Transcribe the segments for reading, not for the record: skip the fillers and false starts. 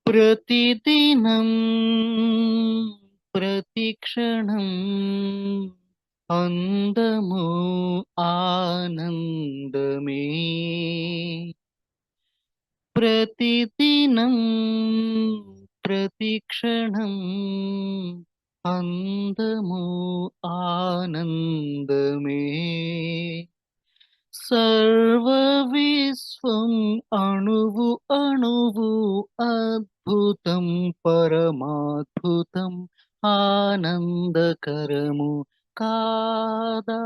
ప్రతిదినం ప్రతిక్షణం అందము ఆనందమే. ప్రతిదినం ప్రతిక్షణం అందము ఆనందమే. సర్వ విశ్వం అణువు అణువు అద్భుతం పరమాద్భుతం ఆనందకరము కాదా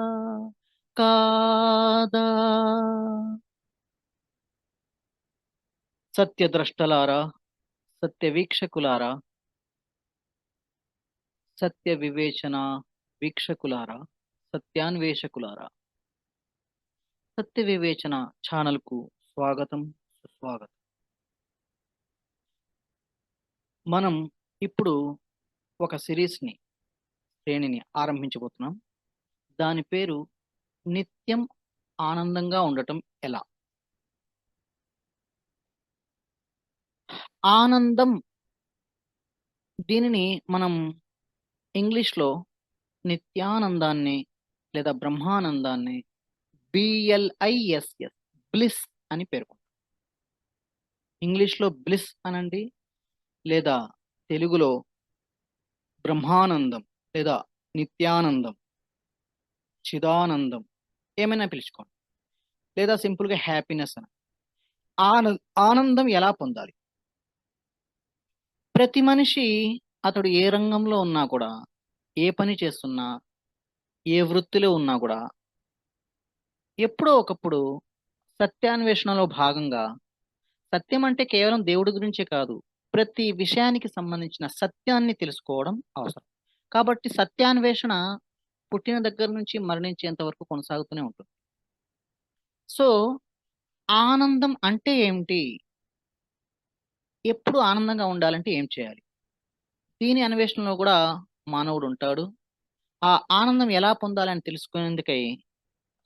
కాదా. సత్యద్రష్టలారా, సత్య వీక్షకులారా, సత్య వివేచన వీక్షకులారా, సత్యాన్వేషకులారా, సత్య వివేచన ఛానల్కు స్వాగతం, సుస్వాగతం. మనం ఇప్పుడు ఒక సిరీస్ని, శ్రేణిని ఆరంభించబోతున్నాం. దాని పేరు నిత్యం ఆనందంగా ఉండటం ఎలా. ఆనందం, దీనిని మనం ఇంగ్లీష్లో నిత్యానందాన్ని లేదా బ్రహ్మానందాన్ని BLISS బ్లిస్ అని పేర్కొంటాం. ఇంగ్లీష్లో బ్లిస్ అనండి, లేదా తెలుగులో బ్రహ్మానందం లేదా నిత్యానందం, చిదానందం, ఏమైనా పిలుచుకోండి, లేదా సింపుల్గా హ్యాపీనెస్ అని. ఆనందం ఎలా పొందాలి? ప్రతి మనిషి అతడు ఏ రంగంలో ఉన్నా కూడా, ఏ పని చేస్తున్నా, ఏ వృత్తిలో ఉన్నా కూడా ఎప్పుడో ఒకప్పుడు సత్యాన్వేషణలో భాగంగా, సత్యం అంటే కేవలం దేవుడి గురించే కాదు, ప్రతి విషయానికి సంబంధించిన సత్యాన్ని తెలుసుకోవడం అవసరం. కాబట్టి సత్యాన్వేషణ పుట్టిన దగ్గర నుంచి మరణించేంత వరకు కొనసాగుతూనే ఉంటుంది. సో ఆనందం అంటే ఏమిటి? ఎప్పుడు ఆనందంగా ఉండాలంటే ఏం చేయాలి? దీని అన్వేషణలో కూడా మానవుడు ఉంటాడు. ఆ ఆనందం ఎలా పొందాలని తెలుసుకునేందుకై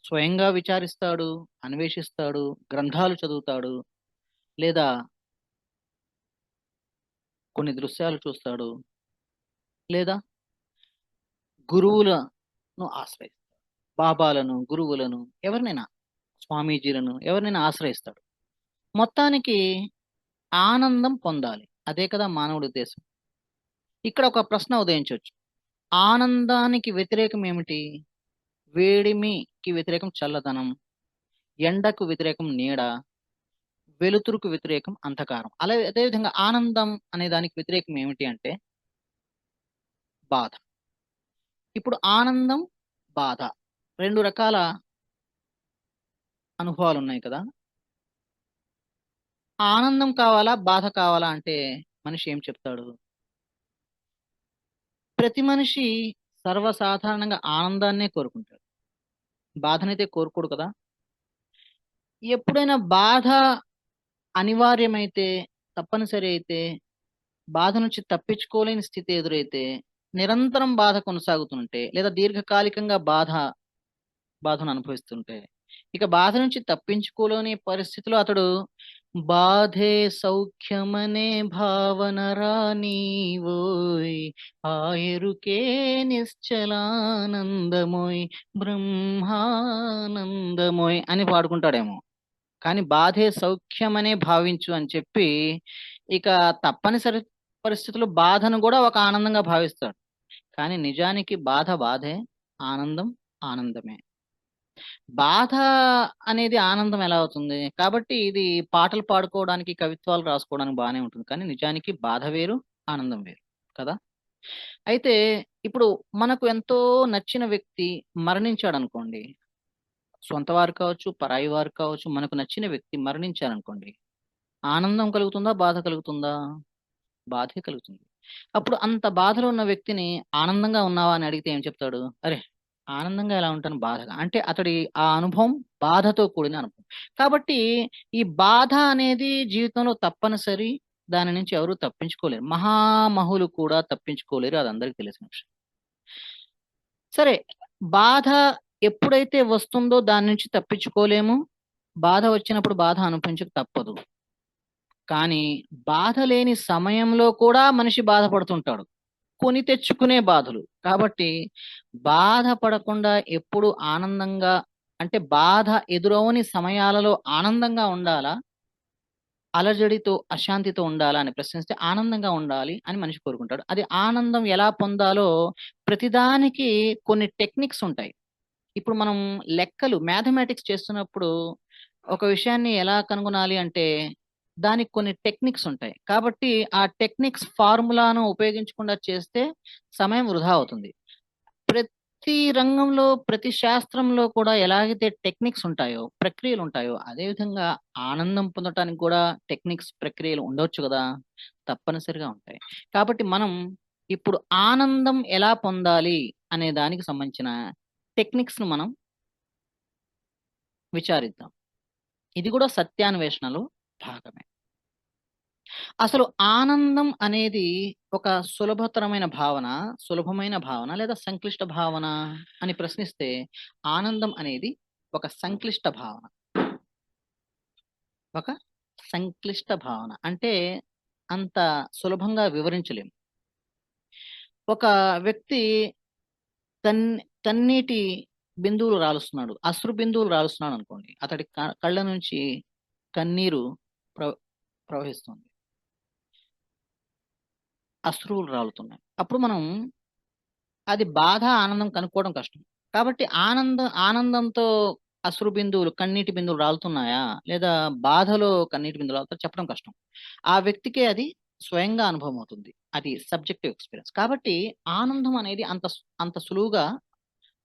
స్వయంగా విచారిస్తాడు, అన్వేషిస్తాడు, గ్రంథాలు చదువుతాడు, లేదా కొన్ని దృశ్యాలు చూస్తాడు, లేదా గురువులను ఆశ్రయిస్తాడు. బాబాలను, గురువులను, ఎవరినైనా, స్వామీజీలను, ఎవరినైనా ఆశ్రయిస్తాడు. మొత్తానికి ఆనందం పొందాలి, అదే కదా మానవుడి ఉద్దేశం. ఇక్కడ ఒక ప్రశ్న ఉదయించవచ్చు. ఆనందానికి వ్యతిరేకం ఏమిటి? వేడిమికి వ్యతిరేకం చల్లదనం, ఎండకు వ్యతిరేకం నీడ, వెలుతురుకు వ్యతిరేకం అంధకారం. అదేవిధంగా ఆనందం అనే దానికి వ్యతిరేకం ఏమిటి అంటే బాధ. ఇప్పుడు ఆనందం, బాధ, రెండు రకాల అనుభవాలు ఉన్నాయి కదా. ఆనందం కావాలా, బాధ కావాలా అంటే మనిషి ఏం చెప్తాడు? ప్రతి మనిషి సర్వసాధారణంగా ఆనందాన్నే కోరుకుంటాడు, బాధనైతే కోరుకోడు కదా. ఎప్పుడైనా బాధ అనివార్యమైతే, తప్పనిసరి అయితే, బాధ నుంచి తప్పించుకోలేని స్థితి ఎదురైతే, నిరంతరం బాధ కొనసాగుతుంటే, లేదా దీర్ఘకాలికంగా బాధను అనుభవిస్తుంటే, ఇక బాధ నుంచి తప్పించుకోలేని పరిస్థితిలో అతడు బాధే సౌఖ్యమనే భావన రానివోయ్, ఆయరుకే నిశ్చలానందమోయ్, బ్రహ్మానందమోయ్ అని పాడుకుంటాడేమో. కానీ బాధే సౌఖ్యమనే భావించు అని చెప్పి, ఇక తప్పనిసరి పరిస్థితుల్లో బాధను కూడా ఒక ఆనందంగా భావిస్తాడు. కానీ నిజానికి బాధ బాధే, ఆనందం ఆనందమే. బాధ అనేది ఆనందం ఎలా అవుతుంది? కాబట్టి ఇది పాటలు పాడుకోవడానికి, కవిత్వాలు రాసుకోవడానికి బాగానే ఉంటుంది, కానీ నిజానికి బాధ వేరు, ఆనందం వేరు కదా. అయితే ఇప్పుడు మనకు ఎంతో నచ్చిన వ్యక్తి మరణించాడు అనుకోండి, సొంత వారు కావచ్చు, పరాయి వారు కావచ్చు, మనకు నచ్చిన వ్యక్తి మరణించారనుకోండి, ఆనందం కలుగుతుందా, బాధ కలుగుతుందా? బాధే కలుగుతుంది. అప్పుడు అంత బాధలో ఉన్న వ్యక్తిని ఆనందంగా ఉన్నావా అని అడిగితే ఏం చెప్తాడు? అరే, ఆనందంగా ఎలా ఉంటాను, బాధగా అంటే అతడి ఆ అనుభవం బాధతో కూడిన అనుభవం. కాబట్టి ఈ బాధ అనేది జీవితంలో తప్పనిసరి, దాని నుంచి ఎవరు తప్పించుకోలేరు, మహామహులు కూడా తప్పించుకోలేరు, అది అందరికీ తెలిసిన విషయం. సరే, బాధ ఎప్పుడైతే వస్తుందో దాని నుంచి తప్పించుకోలేము, బాధ వచ్చినప్పుడు బాధ అనుభవించక తప్పదు. కానీ బాధ లేని సమయంలో కూడా మనిషి బాధపడుతుంటాడు. కొని తెచ్చుకునే బాధలు. కాబట్టి బాధపడకుండా ఎప్పుడు ఆనందంగా, అంటే బాధ ఎదురవని సమయాలలో ఆనందంగా ఉండాలా? అలజడితో, అశాంతితో ఉండాలా అని ప్రశ్నిస్తే ఆనందంగా ఉండాలి అని మనిషి కోరుకుంటాడు. అది ఆనందం ఎలా పొందాలో ప్రతిదానికి కొన్ని టెక్నిక్స్ ఉంటాయి. ఇప్పుడు మనం లెక్కలు, మ్యాథమెటిక్స్ చేస్తున్నప్పుడు ఒక విషయాన్ని ఎలా కనుగొనాలి అంటే దానికి కొన్ని టెక్నిక్స్ ఉంటాయి. కాబట్టి ఆ టెక్నిక్స్ ఫార్ములాను ఉపయోగించకుండా చేస్తే సమయం వృధా అవుతుంది. ప్రతి రంగంలో, ప్రతి శాస్త్రంలో కూడా ఎలాగైతే టెక్నిక్స్ ఉంటాయో, ప్రక్రియలు ఉంటాయో, అదే విధంగా ఆనందం పొందటానికి కూడా టెక్నిక్స్, ప్రక్రియలు ఉండొచ్చు కదా! తప్పనిసరిగా ఉంటాయి. కాబట్టి మనం ఇప్పుడు ఆనందం ఎలా పొందాలి అనే దానికి సంబంధించిన టెక్నిక్స్‌ను మనం విచారిద్దాం. ఇది కూడా సత్యాన్వేషణలో భాగమే. అసలు ఆనందం అనేది ఒక సులభతరమైన భావన, సులభమైన భావన లేదా సంక్లిష్ట భావన అని ప్రశ్నిస్తే ఆనందం అనేది ఒక సంక్లిష్ట భావన. ఒక సంక్లిష్ట భావన. అంటే అంత సులభంగా వివరించలేం. ఒక వ్యక్తి కన్నీటి బిందువులు రాలుస్తున్నాడు. అశ్రు బిందువులు రాలుస్తున్నాడు అనుకోండి. అతడి కళ్ళ నుంచి కన్నీరు ప్ర ప్రవహిస్తుంది. అశ్రువులు రాలుతున్నాయి. అప్పుడు మనం అది బాధ, ఆనందం కనుక్కోవడం కష్టం. కాబట్టి ఆనందంతో అశ్రు బిందువులు, కన్నీటి బిందువులు రాలుతున్నాయా? లేదా బాధలో కన్నీటి బిందువులు రాలుతాయా? చెప్పడం కష్టం. ఆ వ్యక్తికే అది స్వయంగా అనుభవం అవుతుంది. అది సబ్జెక్టివ్ ఎక్స్‌పీరియన్స్. కాబట్టి ఆనందం అనేది అంత సులువుగా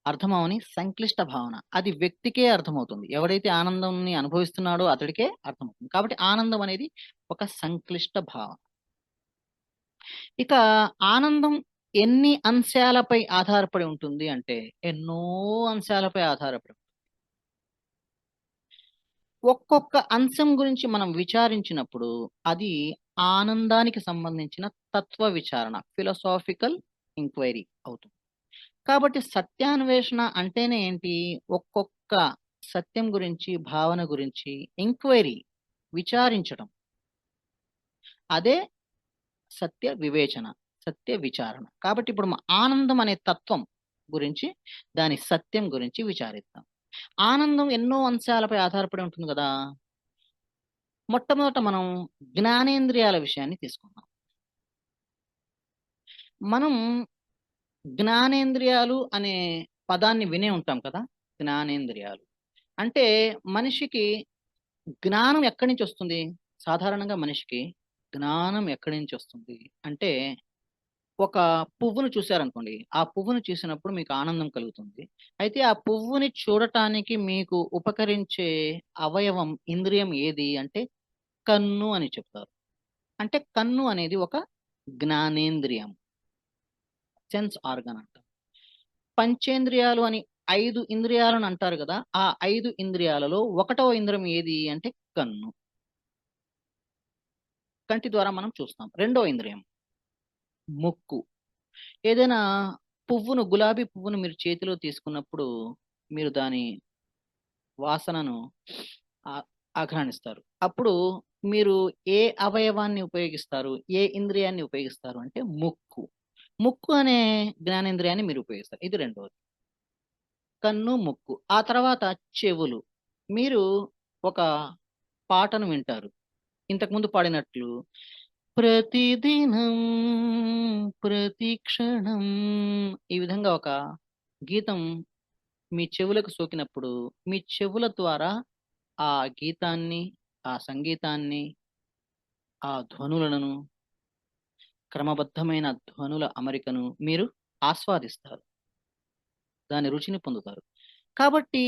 అర్థమవని సంక్లిష్ట భావన. అది వ్యక్తికే అర్థమవుతుంది. ఎవడైతే ఆనందంని అనుభవిస్తున్నాడో అతడికే అర్థమవుతుంది. కాబట్టి ఆనందం అనేది ఒక సంక్లిష్ట భావన. ఇక ఆనందం ఎన్ని అంశాలపై ఆధారపడి ఉంటుంది అంటే, ఎన్నో అంశాలపై ఆధారపడి. ఒక్కొక్క అంశం గురించి మనం విచారించినప్పుడు, అది ఆనందానికి సంబంధించిన తత్వ విచారణ, ఫిలాసాఫికల్ ఎంక్వైరీ అవుతుంది. కాబట్టి సత్యాన్వేషణ అంటేనే ఏంటి? ఒక్కొక్క సత్యం గురించి, భావన గురించి ఎంక్వైరీ, విచారించడం. అదే సత్య వివేచన, సత్య విచారణ. కాబట్టి ఇప్పుడు ఆనందం అనే తత్వం గురించి, దాని సత్యం గురించి విచారిద్దాం. ఆనందం ఎన్నో అంశాలపై ఆధారపడి ఉంటుంది కదా! మొట్టమొదట మనం జ్ఞానేంద్రియాల విషయాన్ని తీసుకుందాం. మనం జ్ఞానేంద్రియాలు అనే పదాన్ని వినే ఉంటాం కదా! జ్ఞానేంద్రియాలు. అంటే మనిషికి జ్ఞానం ఎక్కడి నుంచి వస్తుంది? సాధారణంగా మనిషికి జ్ఞానం ఎక్కడి నుంచి వస్తుంది అంటే, ఒక పువ్వును చూసారనుకోండి. ఆ పువ్వును చూసినప్పుడు మీకు ఆనందం కలుగుతుంది. అయితే ఆ పువ్వుని చూడటానికి మీకు ఉపకరించే అవయవం, ఇంద్రియం ఏది అంటే కన్ను అని చెప్తారు. అంటే కన్ను అనేది ఒక జ్ఞానేంద్రియం. సెన్స్ ఆర్గాన్ అంటారు. పంచేంద్రియాలు అని 5 ఇంద్రియాలను అంటారు గదా! ఆ 5 ఇంద్రియాలలో ఒకటవ ఇంద్రియం ఏది అంటే కన్ను. కంటి ద్వారా మనం చూస్తాం. రెండో ఇంద్రియం ముక్కు. ఏదైనా గులాబీ పువ్వును మీరు చేతిలో తీసుకున్నప్పుడు, మీరు దాని వాసనను ఆ ఆఘ్రానిస్తారు. అప్పుడు మీరు ఏ అవయవాన్ని ఉపయోగిస్తారు? ఏ ఇంద్రియాన్ని ఉపయోగిస్తారు అంటే ముక్కు. ముక్కు అనే జ్ఞానేంద్రియాన్ని మీరు ఉపయోగిస్తారు. ఇది రెండోది. కన్ను, ముక్కు. ఆ తర్వాత చెవులు. మీరు ఒక పాటను వింటారు. ఇంతకుముందు పాడినట్లు ప్రతిదినం ప్రతిక్షణం ఈ విధంగా ఒక గీతం మీ చెవులకు సోకినప్పుడు, మీ చెవుల ద్వారా ఆ గీతాన్ని, ఆ సంగీతాన్ని, ఆ ధ్వనులను, క్రమబద్ధమైన ధ్వనుల అమరికను మీరు ఆస్వాదిస్తారు. దాని రుచిని పొందుతారు. కాబట్టి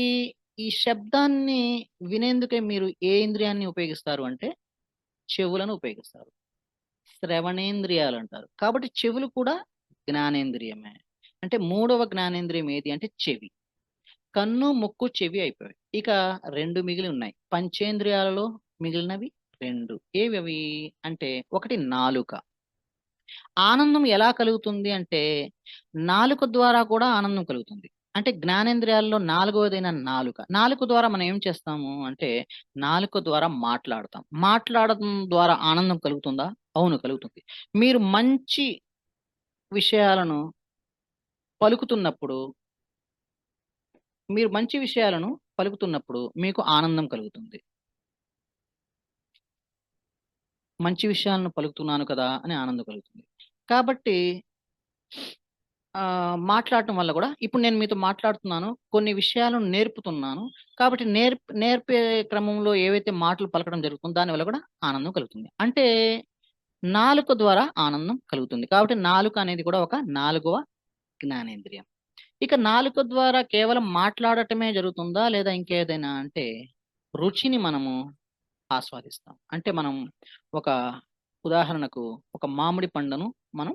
ఈ శబ్దాన్ని వినేందుకే మీరు ఏ ఇంద్రియాన్ని ఉపయోగిస్తారు అంటే చెవులను ఉపయోగిస్తారు. శ్రవణేంద్రియాలంటారు. కాబట్టి చెవులు కూడా జ్ఞానేంద్రియమే. అంటే మూడవ జ్ఞానేంద్రియం ఏది అంటే చెవి. కన్ను, ముక్కు, చెవి అయిపోయాయి. ఇక 2 మిగిలి ఉన్నాయి. పంచేంద్రియాలలో మిగిలినవి 2. ఏవవి అంటే ఒకటి నాలుక. ఆనందం ఎలా కలుగుతుంది అంటే నాలుక ద్వారా కూడా ఆనందం కలుగుతుంది. అంటే జ్ఞానేంద్రియాల్లో నాలుగవదైన నాలుక. నాలుక ద్వారా మనం ఏం చేస్తాము అంటే, నాలుక ద్వారా మాట్లాడతాం. మాట్లాడడం ద్వారా ఆనందం కలుగుతుందా? అవును, కలుగుతుంది. మీరు మంచి విషయాలను పలుకుతున్నప్పుడు మీరు మంచి విషయాలను పలుకుతున్నప్పుడు మీకు ఆనందం కలుగుతుంది. మంచి విషయాలను పలుకుతున్నాను కదా అని ఆనందం కలుగుతుంది. కాబట్టి మాట్లాడటం వల్ల కూడా ఇప్పుడు నేను మీతో మాట్లాడుతున్నాను. కొన్ని విషయాలను నేర్పుతున్నాను. కాబట్టి నేర్పే క్రమంలో ఏవైతే మాటలు పలకడం జరుగుతుందో దానివల్ల కూడా ఆనందం కలుగుతుంది. అంటే నాలుక ద్వారా ఆనందం కలుగుతుంది. కాబట్టి నాలుక అనేది కూడా ఒక నాలుగవ జ్ఞానేంద్రియం. ఇక నాలుక ద్వారా కేవలం మాట్లాడటమే జరుగుతుందా? లేదా ఇంకేదైనా అంటే రుచిని మనము ఆస్వాదిస్తాం. అంటే మనం ఒక ఉదాహరణకు ఒక మామిడి పండును మనం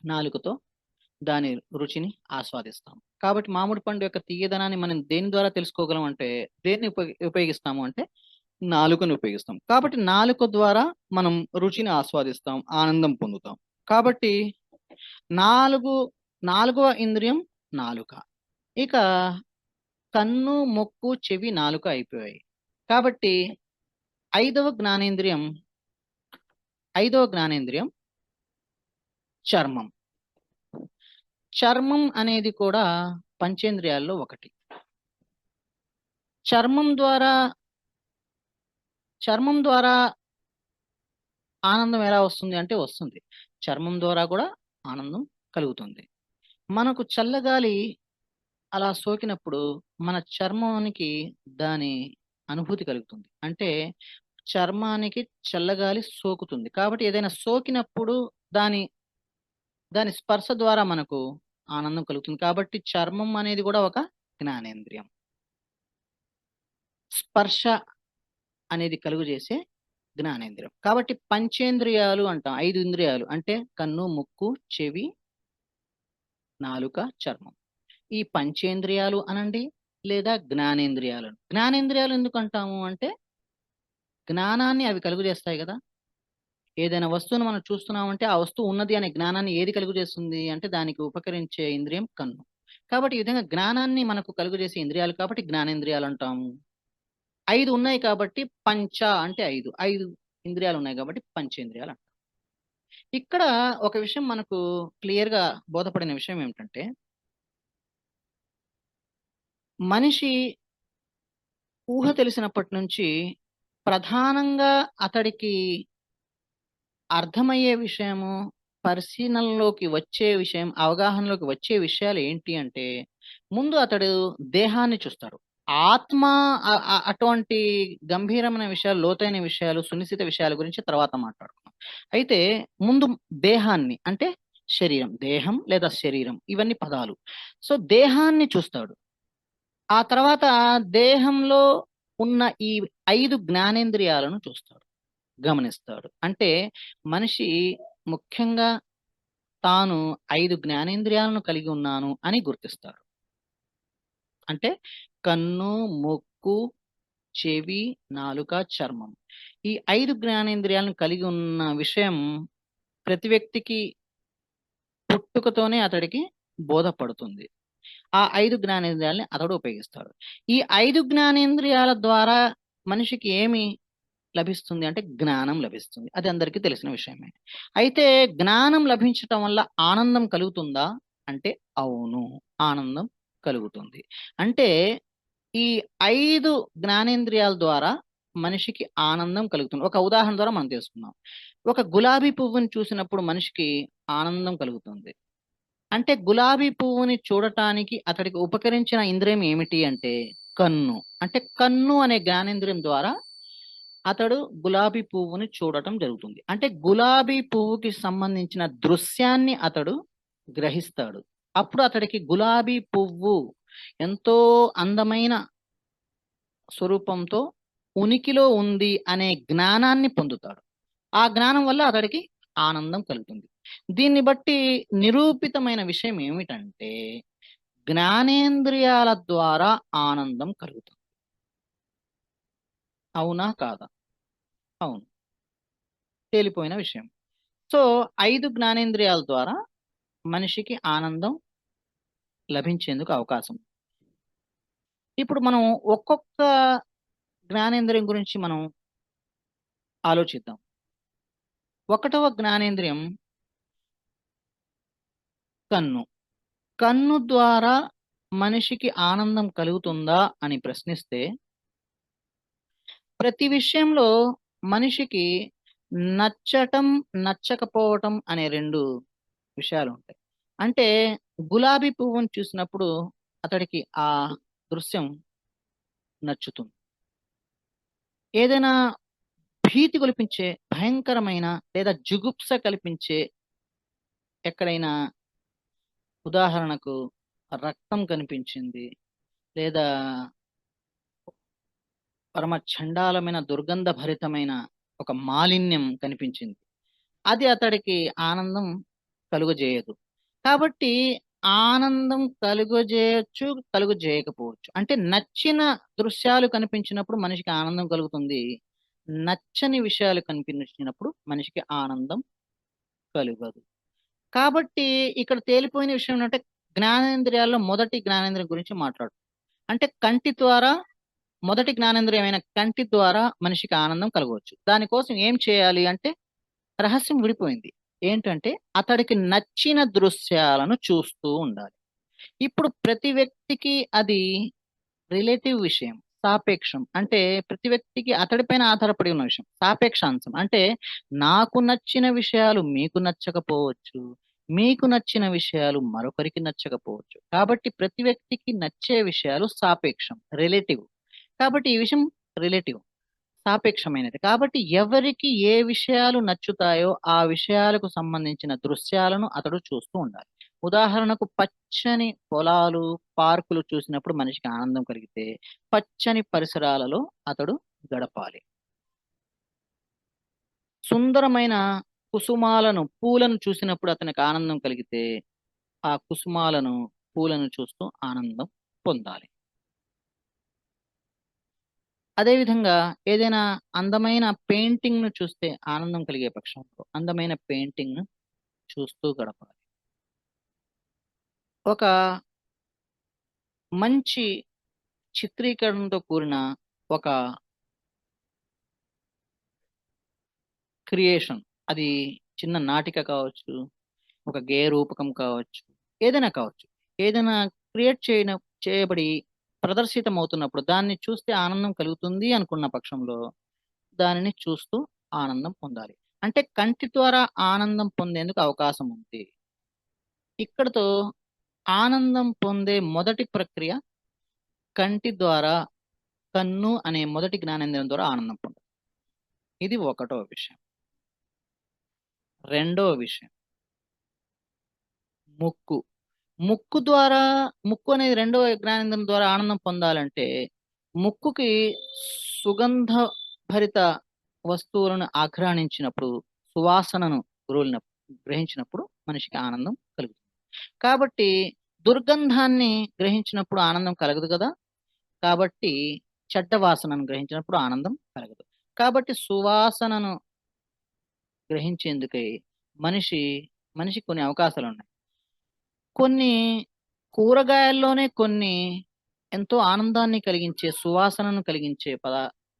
నాలుకతో దాని రుచిని ఆస్వాదిస్తాం. కాబట్టి మామిడి పండు యొక్క తీయదనాన్ని మనం దేని ద్వారా తెలుసుకోగలం అంటే దేన్ని ఉపయోగిస్తాము అంటే నాలుకను ఉపయోగిస్తాం. కాబట్టి నాలుక ద్వారా మనం రుచిని ఆస్వాదిస్తాం, ఆనందం పొందుతాం. కాబట్టి నాలుగు నాలుగవ ఇంద్రియం నాలుక. ఇక కన్ను, ముక్కు, చెవి, నాలుక అయిపోయాయి. కాబట్టి ఐదవ జ్ఞానేంద్రియం ఐదవ జ్ఞానేంద్రియం చర్మం. చర్మం అనేది కూడా పంచేంద్రియాల్లో ఒకటి. చర్మం ద్వారా చర్మం ద్వారా ఆనందం ఎలా వస్తుంది అంటే వస్తుంది. చర్మం ద్వారా కూడా ఆనందం కలుగుతుంది. మనకు చల్లగాలి అలా సోకినప్పుడు మన చర్మానికి దాని అనుభూతి కలుగుతుంది. అంటే చర్మానికి చల్లగాలి సోకుతుంది. కాబట్టి ఏదైనా సోకినప్పుడు దాని దాని స్పర్శ ద్వారా మనకు ఆనందం కలుగుతుంది. కాబట్టి చర్మం అనేది కూడా ఒక జ్ఞానేంద్రియం. స్పర్శ అనేది కలుగజేసే జ్ఞానేంద్రియం. కాబట్టి పంచేంద్రియాలు అంటాం. 5 ఇంద్రియాలు అంటే కన్ను, ముక్కు, చెవి, నాలుక, చర్మం. ఈ పంచేంద్రియాలు అనండి లేదా జ్ఞానేంద్రియాలు. జ్ఞానేంద్రియాలు ఎందుకు అంటాము అంటే జ్ఞానాన్ని అవి కలుగజేస్తాయి కదా! ఏదైనా వస్తువును మనం చూస్తున్నామంటే ఆ వస్తువు ఉన్నది అనే జ్ఞానాన్ని ఏది కలుగజేస్తుంది అంటే దానికి ఉపకరించే ఇంద్రియం కన్ను. కాబట్టి ఈ విధంగా జ్ఞానాన్ని మనకు కలుగజేసే ఇంద్రియాలు కాబట్టి జ్ఞానేంద్రియాలు అంటాము. 5 ఉన్నాయి కాబట్టి పంచ అంటే 5. 5 ఇంద్రియాలు ఉన్నాయి కాబట్టి పంచేంద్రియాలు అంటాం. ఇక్కడ ఒక విషయం మనకు క్లియర్‌గా బోధపడిన విషయం ఏమిటంటే మనిషి ఊహ తెలిసినప్పటి నుంచి ప్రధానంగా అతడికి అర్థమయ్యే విషయము, పరిశీలనలోకి వచ్చే విషయం, అవగాహనలోకి వచ్చే విషయాలు ఏంటి అంటే, ముందు అతడు దేహాన్ని చూస్తాడు. ఆత్మ అటువంటి గంభీరమైన విషయాలు, లోతైన విషయాలు, సునిశిత విషయాల గురించి తర్వాత మాట్లాడుకుందాం. అయితే ముందు దేహాన్ని అంటే శరీరం, దేహం లేదా శరీరం ఇవన్నీ పదాలు. సో, దేహాన్ని చూస్తాడు. ఆ తర్వాత దేహంలో ఉన్న ఈ 5 జ్ఞానేంద్రియాలను చూస్తాడు. గమనిస్తాడు. అంటే మనిషి ముఖ్యంగా తాను 5 జ్ఞానేంద్రియాలను కలిగి ఉన్నాను అని గుర్తిస్తాడు. అంటే కన్ను, ముక్కు, చెవి, నాలుక, చర్మం. ఈ 5 జ్ఞానేంద్రియాలను కలిగి ఉన్న విషయం ప్రతి వ్యక్తికి పుట్టుకతోనే అతడికి బోధపడుతుంది. ఆ 5 జ్ఞానేంద్రియాలని అతడు ఉపయోగిస్తాడు. ఈ 5 జ్ఞానేంద్రియాల ద్వారా మనిషికి ఏమి లభిస్తుంది అంటే జ్ఞానం లభిస్తుంది. అది అందరికీ తెలిసిన విషయమే. అయితే జ్ఞానం లభించటం వల్ల ఆనందం కలుగుతుందా? అంటే అవును. ఆనందం కలుగుతుంది. అంటే ఈ 5 జ్ఞానేంద్రియాల ద్వారా మనిషికి ఆనందం కలుగుతుంది. ఒక ఉదాహరణ ద్వారా మనం తెలుసుకుందాం. ఒక గులాబీ పువ్వుని చూసినప్పుడు మనిషికి ఆనందం కలుగుతుంది. అంటే గులాబీ పువ్వుని చూడటానికి అతడికి ఉపకరించిన ఇంద్రియం ఏమిటి అంటే కన్ను. అంటే కన్ను అనే జ్ఞానేంద్రియం ద్వారా అతడు గులాబీ పువ్వుని చూడటం జరుగుతుంది. అంటే గులాబీ పువ్వుకి సంబంధించిన దృశ్యాన్ని అతడు గ్రహిస్తాడు. అప్పుడు అతడికి గులాబీ పువ్వు ఎంతో అందమైన స్వరూపంతో ఉనికిలో ఉంది అనే జ్ఞానాన్ని పొందుతాడు. ఆ జ్ఞానం వల్ల అతడికి ఆనందం కలుగుతుంది. దీన్ని బట్టి నిరూపితమైన విషయం ఏమిటంటే జ్ఞానేంద్రియాల ద్వారా ఆనందం కలుగుతుంది. అవునా కాదా? అవును. తేలిపోయిన విషయం. సో, 5 జ్ఞానేంద్రియాల ద్వారా మనిషికి ఆనందం లభించేందుకు అవకాశం. ఇప్పుడు మనం ఒక్కొక్క జ్ఞానేంద్రియం గురించి మనం ఆలోచిద్దాం. ఒకటవ జ్ఞానేంద్రియం కన్ను. కన్ను ద్వారా మనిషికి ఆనందం కలుగుతుందా అని ప్రశ్నిస్తే, ప్రతి విషయంలో మనిషికి నచ్చటం, నచ్చకపోవటం అనే 2 విషయాలుంటాయి. అంటే గులాబీ పువ్వును చూసినప్పుడు అతడికి ఆ దృశ్యం నచ్చుతుంది. ఏదైనా భీతి గొలిపించే, భయంకరమైన లేదా జుగుప్స కల్పించే ఎక్కడైనా ఉదాహరణకు రక్తం కనిపించింది, లేదా పరమ చండాలమైన దుర్గంధభరితమైన ఒక మాలిన్యం కనిపించింది. అది అతడికి ఆనందం కలుగజేయదు. కాబట్టి ఆనందం కలుగజేయొచ్చు, కలుగజేయకపోవచ్చు. అంటే నచ్చిన దృశ్యాలు కనిపించినప్పుడు మనిషికి ఆనందం కలుగుతుంది. నచ్చని విషయాలు కనిపించినప్పుడు మనిషికి ఆనందం కలుగదు. కాబట్టి ఇక్కడ తేలిపోయిన విషయం ఏంటంటే, జ్ఞానేంద్రియాల్లో మొదటి జ్ఞానేంద్రియం గురించి అంటే కంటి ద్వారా మొదటి జ్ఞానేంద్రియమైన కంటి ద్వారా మనిషికి ఆనందం కలగవచ్చు. దానికోసం ఏం చేయాలి అంటే, రహస్యం విడిపోయింది. ఏంటంటే అతడికి నచ్చిన దృశ్యాలను చూస్తూ ఉండాలి. ఇప్పుడు ప్రతి వ్యక్తికి అది రిలేటివ్ విషయం. సాపేక్షం. అంటే ప్రతి వ్యక్తికి అతడిపైన ఆధారపడి ఉన్న విషయం. సాపేక్షాంశం. అంటే నాకు నచ్చిన విషయాలు మీకు నచ్చకపోవచ్చు. మీకు నచ్చిన విషయాలు మరొకరికి నచ్చకపోవచ్చు. కాబట్టి ప్రతి వ్యక్తికి నచ్చే విషయాలు సాపేక్షం. రిలేటివ్. కాబట్టి ఈ విషయం రిలేటివ్. సాపేక్షమైనది. కాబట్టి ఎవరికి ఏ విషయాలు నచ్చుతాయో ఆ విషయాలకు సంబంధించిన దృశ్యాలను అతడు చూస్తూ ఉండాలి. ఉదాహరణకు పచ్చని పొలాలు, పార్కులు చూసినప్పుడు మనిషికి ఆనందం కలిగితే, పచ్చని పరిసరాలలో అతడు గడపాలి. సుందరమైన కుసుమాలను, పూలను చూసినప్పుడు అతనికి ఆనందం కలిగితే, ఆ కుసుమాలను, పూలను చూస్తూ ఆనందం పొందాలి. అదేవిధంగా ఏదైనా అందమైన పెయింటింగ్‌ను చూస్తే ఆనందం కలిగే పక్షంలో అందమైన పెయింటింగ్‌ను చూస్తూ గడపాలి. ఒక మంచి చిత్రీకరణతో కూడిన ఒక క్రియేషన్, అది చిన్న నాటిక కావచ్చు, ఒక గేయ రూపకం కావచ్చు, ఏదైనా కావచ్చు. ఏదైనా క్రియేట్ చేయబడి ప్రదర్శితమవుతున్నప్పుడు దాన్ని చూస్తే ఆనందం కలుగుతుంది అనుకున్న పక్షంలో దానిని చూస్తూ ఆనందం పొందాలి. అంటే కంటి ద్వారా ఆనందం పొందేందుకు అవకాశం ఉంది. ఇక్కడితో ఆనందం పొందే మొదటి ప్రక్రియ కంటి ద్వారా, కన్ను అనే మొదటి జ్ఞానేంద్రియం ద్వారా ఆనందం పొందాలి. ఇది ఒకటో విషయం. రెండో విషయం ముక్కు. ముక్కు అనేది రెండో జ్ఞానేంద్రియం ద్వారా ఆనందం పొందాలంటే ముక్కుకి సుగంధ భరిత వస్తువులను ఆఘ్రాణించినప్పుడు, సువాసనను గ్రహించినప్పుడు మనిషికి ఆనందం కలుగుతుంది. కాబట్టి దుర్గంధాన్ని గ్రహించినప్పుడు ఆనందం కలగదు కదా! కాబట్టి చెడ్డ వాసనను గ్రహించినప్పుడు ఆనందం కలగదు. కాబట్టి సువాసనను గ్రహించేందుకై మనిషి మనిషికి కొన్ని అవకాశాలున్నాయి. కొన్ని కూరగాయల్లోనే కొన్ని ఎంతో ఆనందాన్ని కలిగించే, సువాసనను కలిగించే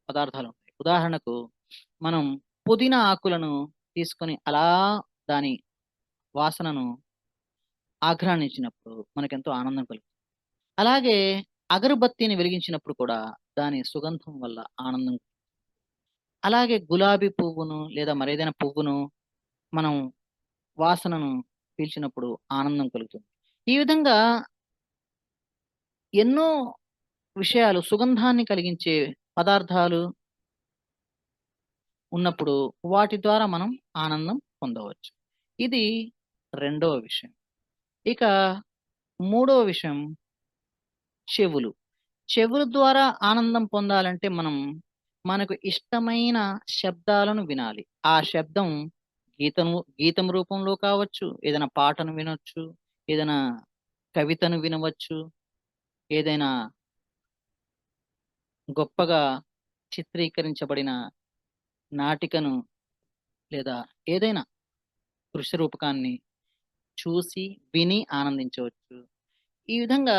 పదార్థాలుంటాయి. ఉదాహరణకు మనం పుదీనా ఆకులను తీసుకొని అలా దాని వాసనను ఆఘ్రాణించినప్పుడు మనకెంతో ఆనందం కలుగుతుంది. అలాగే అగరుబత్తిని వెలిగించినప్పుడు కూడా దాని సుగంధం వల్ల ఆనందం. అలాగే గులాబీ పువ్వును లేదా మరేదైనా పువ్వును మనం వాసనను పీల్చినప్పుడు ఆనందం కలుగుతుంది. ఈ విధంగా ఎన్నో విషయాలు, సుగంధాన్ని కలిగించే పదార్థాలు ఉన్నప్పుడు వాటి ద్వారా మనం ఆనందం పొందవచ్చు. ఇది రెండవ విషయం. ఇక మూడవ విషయం చెవులు. చెవుల ద్వారా ఆనందం పొందాలంటే మనకు ఇష్టమైన శబ్దాలను వినాలి. ఆ శబ్దం గీతం రూపంలో కావచ్చు, ఏదైనా పాటను వినొచ్చు, ఏదైనా కవితను వినవచ్చు, ఏదైనా గొప్పగా చిత్రీకరించబడిన నాటికను లేదా ఏదైనా దృశ్య రూపకాన్ని చూసి, విని ఆనందించవచ్చు. ఈ విధంగా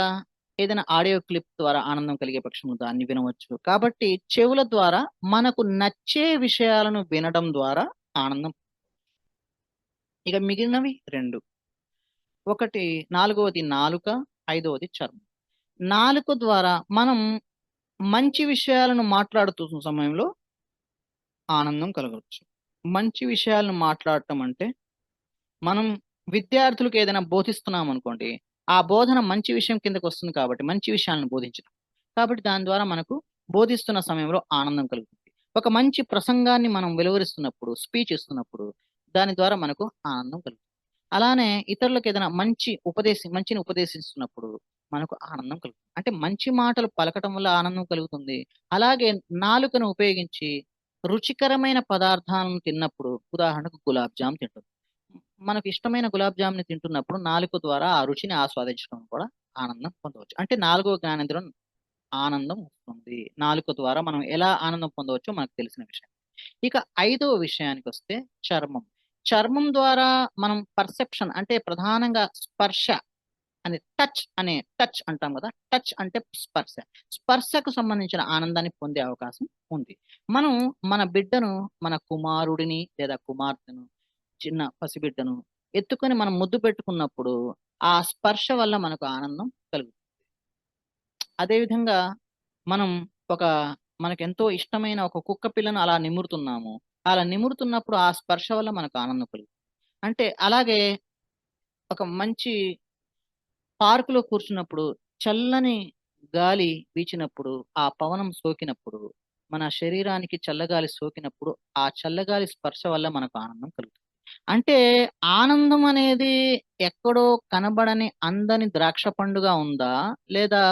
ఏదైనా ఆడియో క్లిప్ ద్వారా ఆనందం కలిగే పక్షంలో దాన్ని వినవచ్చు. కాబట్టి చెవుల ద్వారా మనకు నచ్చే విషయాలను వినడం ద్వారా ఆనందం. ఇక మిగిలినవి రెండు. ఒకటి నాలుగవది నాలుక, ఐదవది చర్మం. నాలుక ద్వారా మనం మంచి విషయాలను మాట్లాడుతున్న సమయంలో ఆనందం కలగవచ్చు. మంచి విషయాలను మాట్లాడటం అంటే మనం విద్యార్థులకు ఏదైనా బోధిస్తున్నాం అనుకోండి, ఆ బోధన మంచి విషయం కిందకు వస్తుంది కాబట్టి మంచి విషయాలను బోధించడం. కాబట్టి దాని ద్వారా మనకు బోధిస్తున్న సమయంలో ఆనందం కలుగుతుంది. ఒక మంచి ప్రసంగాన్ని మనం వెలువరిస్తున్నప్పుడు, స్పీచ్ ఇస్తున్నప్పుడు దాని ద్వారా మనకు ఆనందం కలుగుతుంది. అలానే ఇతరులకు ఏదైనా మంచిని ఉపదేశిస్తున్నప్పుడు మనకు ఆనందం కలుగుతుంది. అంటే మంచి మాటలు పలకటం వల్ల ఆనందం కలుగుతుంది. అలాగే నాలుకను ఉపయోగించి రుచికరమైన పదార్థాలను తిన్నప్పుడు, ఉదాహరణకు గులాబ్ జామ్ తింటాం. మనకు ఇష్టమైన గులాబ్ జామ్‌ని తింటున్నప్పుడు నాలుక ద్వారా ఆ రుచిని ఆస్వాదించడం కూడా ఆనందం పొందవచ్చు. అంటే నాలుగవ జ్ఞానేంద్రియం ఆనందం వస్తుంది. నాలుక ద్వారా మనం ఎలా ఆనందం పొందవచ్చో మనకు తెలిసిన విషయం. ఇక ఐదవ విషయానికొస్తే చర్మం. చర్మం ద్వారా మనం పర్సెప్షన్ అంటే ప్రధానంగా స్పర్శ టచ్ అంటాం కదా! టచ్ అంటే స్పర్శ. స్పర్శకు సంబంధించిన ఆనందాన్ని పొందే అవకాశం ఉంది. మనం మన బిడ్డను, మన కుమారుడిని లేదా కుమార్తెను, చిన్న పసిబిడ్డను ఎత్తుకొని మనం ముద్దు పెట్టుకున్నప్పుడు ఆ స్పర్శ వల్ల మనకు ఆనందం కలుగుతుంది. అదేవిధంగా మనం ఒక మనకెంతో ఇష్టమైన ఒక కుక్క పిల్లను అలా నిమురుతున్నాము. అలా నిమురుతున్నప్పుడు ఆ స్పర్శ వల్ల మనకు ఆనందం కలుగుతుంది. అంటే అలాగే ఒక మంచి పార్కులో కూర్చున్నప్పుడు చల్లని గాలి వీచినప్పుడు, ఆ పవనం సోకినప్పుడు, మన శరీరానికి చల్లగాలి సోకినప్పుడు, ఆ చల్లగాలి స్పర్శ వల్ల మనకు ఆనందం కలుగుతుంది. అంటే ఆనందం అనేది ఎక్కడో కనబడని అందని ద్రాక్ష పండుగా ఉందా? లేదా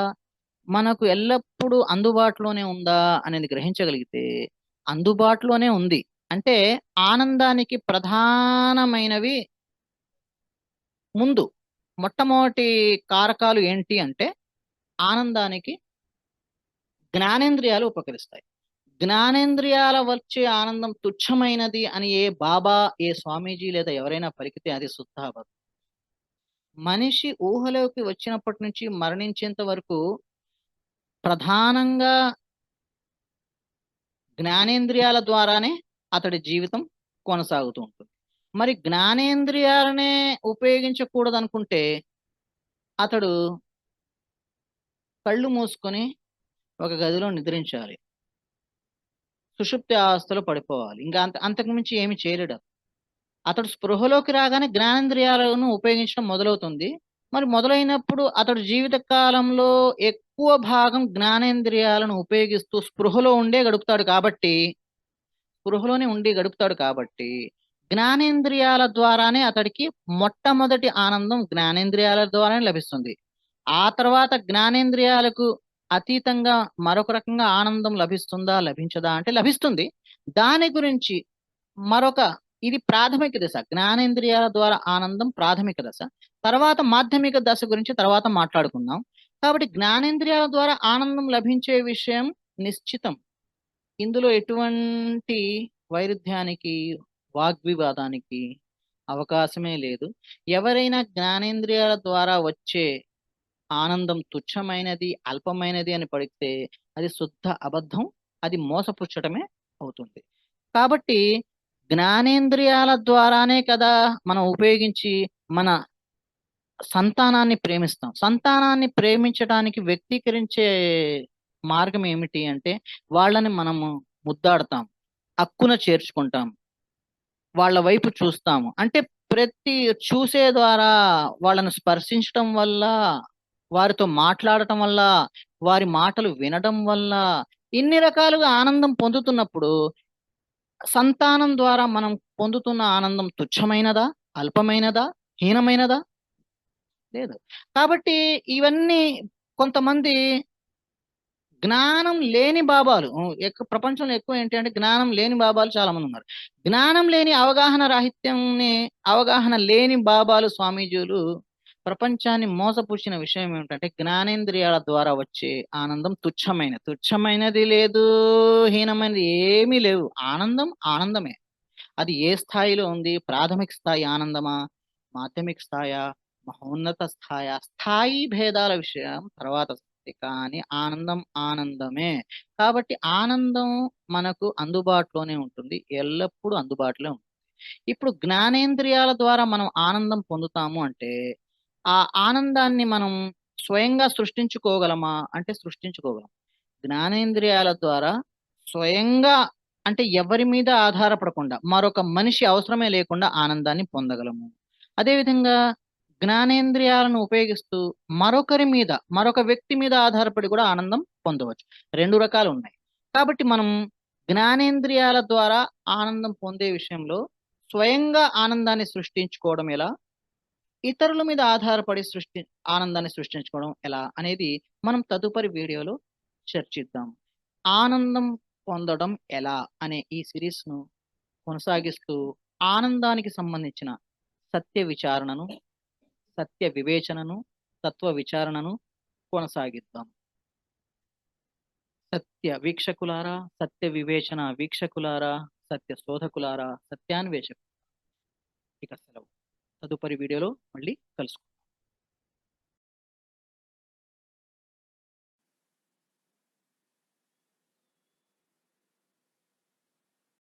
మనకు ఎల్లప్పుడూ అందుబాటులోనే ఉందా అనేది గ్రహించగలిగితే అందుబాటులోనే ఉంది. అంటే ఆనందానికి ప్రధానమైనవి ముందు మొట్టమొదటి కారకాలు ఏంటి అంటే ఆనందానికి జ్ఞానేంద్రియాలు ఉపకరిస్తాయి. జ్ఞానేంద్రియాల వచ్చే ఆనందం తుచ్చమైనది అని ఏ బాబా, ఏ స్వామీజీ లేదా ఎవరైనా పలికితే అది శుద్ధ అబద్ధం. మనిషి ఊహలోకి వచ్చినప్పటి నుంచి మరణించేంత వరకు ప్రధానంగా జ్ఞానేంద్రియాల ద్వారానే అతడి జీవితం కొనసాగుతూ ఉంటుంది. మరి జ్ఞానేంద్రియాలనే ఉపయోగించకూడదనుకుంటే అతడు కళ్ళు మూసుకొని ఒక గదిలో నిద్రించాలి. సుషుప్తి అవస్థలో పడిపోవాలి. ఇంకా అంతకు మించి ఏమి చేయలేడు. అతడు స్పృహలోకి రాగానే జ్ఞానేంద్రియాలను ఉపయోగించడం మొదలవుతుంది. మరి మొదలైనప్పుడు అతడు జీవిత కాలంలో ఎక్కువ భాగం జ్ఞానేంద్రియాలను ఉపయోగిస్తూ స్పృహలోనే ఉండి గడుపుతాడు కాబట్టి జ్ఞానేంద్రియాల ద్వారానే అతడికి మొట్టమొదటి ఆనందం జ్ఞానేంద్రియాల ద్వారానే లభిస్తుంది. ఆ తర్వాత జ్ఞానేంద్రియాలకు అతీతంగా మరొక రకంగా ఆనందం లభిస్తుందా? లభించదా? అంటే లభిస్తుంది. దాని గురించి మరొక ఇది ప్రాథమిక దశ. జ్ఞానేంద్రియాల ద్వారా ఆనందం ప్రాథమిక దశ. తర్వాత మాధ్యమిక దశ గురించి తర్వాత మాట్లాడుకుందాం. కాబట్టి జ్ఞానేంద్రియాల ద్వారా ఆనందం లభించే విషయం నిశ్చితం. ఇందులో ఎటువంటి వైరుధ్యానికి, వాగ్వివాదానికి అవకాశమే లేదు. ఎవరైనా జ్ఞానేంద్రియాల ద్వారా వచ్చే ఆనందం తుచ్చమైనది, అల్పమైనది అని పడితే అది శుద్ధ అబద్ధం. అది మోసపుచ్చటమే అవుతుంది. కాబట్టి జ్ఞానేంద్రియాల ద్వారానే కదా మనం ఉపయోగించి మన సంతానాన్ని ప్రేమిస్తాం. సంతానాన్ని ప్రేమించటానికి వ్యక్తీకరించే మార్గం ఏమిటి అంటే వాళ్ళని మనము ముద్దాడతాం. హక్కున చేర్చుకుంటాం. వాళ్ళ వైపు చూస్తాము. అంటే ప్రతి చూసే ద్వారా వాళ్ళను స్పర్శించటం వల్ల, వారితో మాట్లాడటం వల్ల, వారి మాటలు వినడం వల్ల ఇన్ని రకాలుగా ఆనందం పొందుతున్నప్పుడు సంతానం ద్వారా మనం పొందుతున్న ఆనందం తుచ్చమైనదా? అల్పమైనదా? హీనమైనదా? లేదు. కాబట్టి ఇవన్నీ కొంతమంది జ్ఞానం లేని బాబాలు ప్రపంచంలో ఎక్కువ ఏంటి అంటే జ్ఞానం లేని బాబాలు చాలా మంది ఉన్నారు. జ్ఞానం లేని అవగాహన లేని బాబాలు స్వామీజీలు ప్రపంచాన్ని మోసపుచ్చిన విషయం ఏమిటంటే జ్ఞానేంద్రియాల ద్వారా వచ్చే ఆనందం తుచ్చమైనది లేదు, హీనమైనది ఏమీ లేవు. ఆనందం ఆనందమే. అది ఏ స్థాయిలో ఉంది? ప్రాథమిక స్థాయి ఆనందమా? మాధ్యమిక స్థాయా? మహోన్నత స్థాయి భేదాల విషయం తర్వాత వస్తుంది. కానీ ఆనందం ఆనందమే. కాబట్టి ఆనందం మనకు అందుబాటులోనే ఉంటుంది, ఎల్లప్పుడూ అందుబాటులో ఉంటుంది. ఇప్పుడు జ్ఞానేంద్రియాల ద్వారా మనం ఆనందం పొందుతాము అంటే ఆ ఆనందాన్ని మనం స్వయంగా సృష్టించుకోగలమా అంటే సృష్టించుకోగలం. జ్ఞానేంద్రియాల ద్వారా స్వయంగా, అంటే ఎవరి మీద ఆధారపడకుండా, మరొక మనిషి అవసరమే లేకుండా ఆనందాన్ని పొందగలము. అదేవిధంగా జ్ఞానేంద్రియాలను ఉపయోగిస్తూ మరొకరి మీద, మరొక వ్యక్తి మీద ఆధారపడి కూడా ఆనందం పొందవచ్చు. రెండు రకాలు ఉన్నాయి. కాబట్టి మనం జ్ఞానేంద్రియాల ద్వారా ఆనందం పొందే విషయంలో స్వయంగా ఆనందాన్ని సృష్టించుకోవడం ఎలా, ఇతరుల మీద ఆధారపడి ఆనందాన్ని సృష్టించుకోవడం ఎలా అనేది మనం తదుపరి వీడియోలో చర్చిద్దాం. ఆనందం పొందడం ఎలా అనే ఈ సిరీస్ను కొనసాగిస్తూ ఆనందానికి సంబంధించిన సత్య విచారణను, సత్య వివేచనను, తత్వ విచారణను కొనసాగిద్దాం. సత్య వీక్షకులారా, సత్య వివేచన వీక్షకులారా, సత్య శోధకులారా, సత్యాన్వేషకు ఇక సెలవు. తదుపరి వీడియోలో మళ్ళీ కలుసుకుందాం.